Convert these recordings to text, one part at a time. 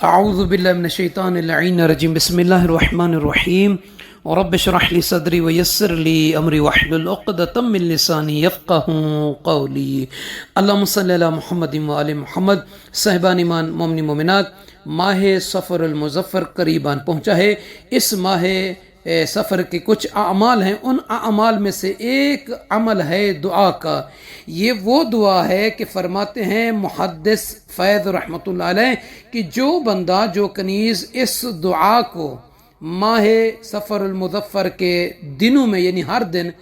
अऊज़ु बिल्लाहि मिनश शैतानिर रजीम बिस्मिल्लाहिर्रहमानिर्रहीम रब्बि इश्रह ली सदरी व यस्सिर ली अमरी वहलुल उक़दतम मिन लिसानी यफ़क़हू क़ौली। अल्लाहुम्मा सल्लि अला मुहम्मदिन व आलि मुहम्मद। साहिबान ईमान मोमिन मोमिनात, माह सफ़रुल मुज़फ़्फ़र करीबान पहुँचा है। इस माह सफ़र के कुछ अमाल हैं, उन अमाल में से एक अमल है दुआ का। ये वो दुआ है कि फरमाते हैं मुहद्दिस फैज़ रहमतुल्लाह अलैह कि जो बंदा जो कनीज़ इस दुआ को माह सफ़रुल मुज़फ़्फ़र के दिनों में यानी हर दिन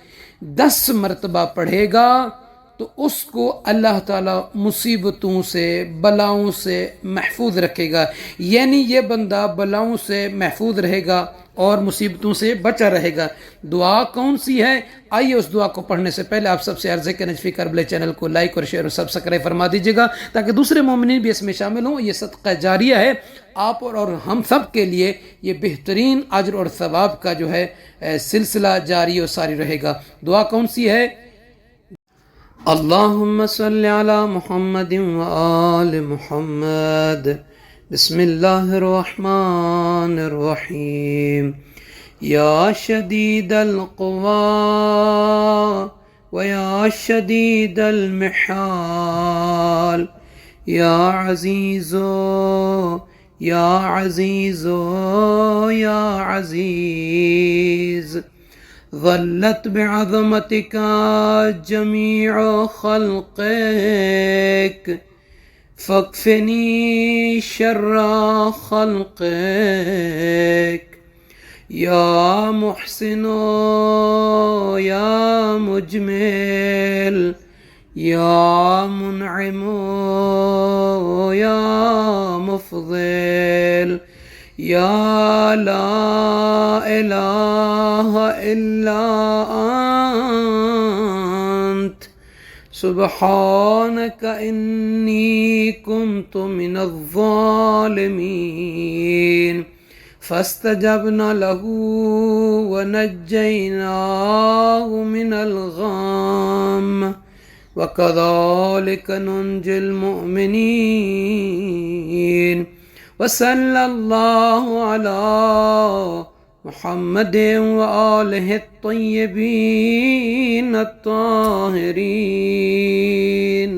10 मरतबा पढ़ेगा तो उसको अल्लाह ताला मुसीबतों से बलाओं से महफूज रखेगा। यानी ये बंदा बलाओं से महफूज रहेगा और मुसीबतों से बचा रहेगा। दुआ कौन सी है? आइए उस दुआ को पढ़ने से पहले आप सबसे अर्ज़ है कि नजफ़ी करबला चैनल को लाइक और शेयर और सब्सक्राइब फरमा दीजिएगा ताकि दूसरे मोमिनीन भी इसमें शामिल हों। ये सदका जारिया है आप और हम सब के लिए। ये बेहतरीन अजर और सवाब का जो है सिलसिला जारी और सारी रहेगा। दुआ कौन सी है? अल्लाहुम्मा सल्लि अला मुहम्मदिन व आलि मुहम्मद। बिस्मिल्लाहिर रहमानिर रहीम। या शदीदल क़ुवा व या शदीदल मिहाल या अज़ीज़ो या अज़ीज़ो या अज़ीज़ ज़ल्लत बिअज़मतिका जमीअ ख़ल्क़िक फ़क्फ़िनी शर्रा ख़ल्क़िक या मुहसिनो या मुजमिल या मुनइमो या मुफ़ज़िल या ला इलाहा इल्ला अंत सुब्हानक इन्नी कुन्तु मिनज़ ज़ालिमीन। फस्तजबना लहू व नज्जयनाहु मिनल गम व कज़ालिक नुंजिल मुमिनीन। व सल्लल्लाहु अला मुहम्मदिन व आलिहि त्तय्यिबीन अत्ताहिरीन।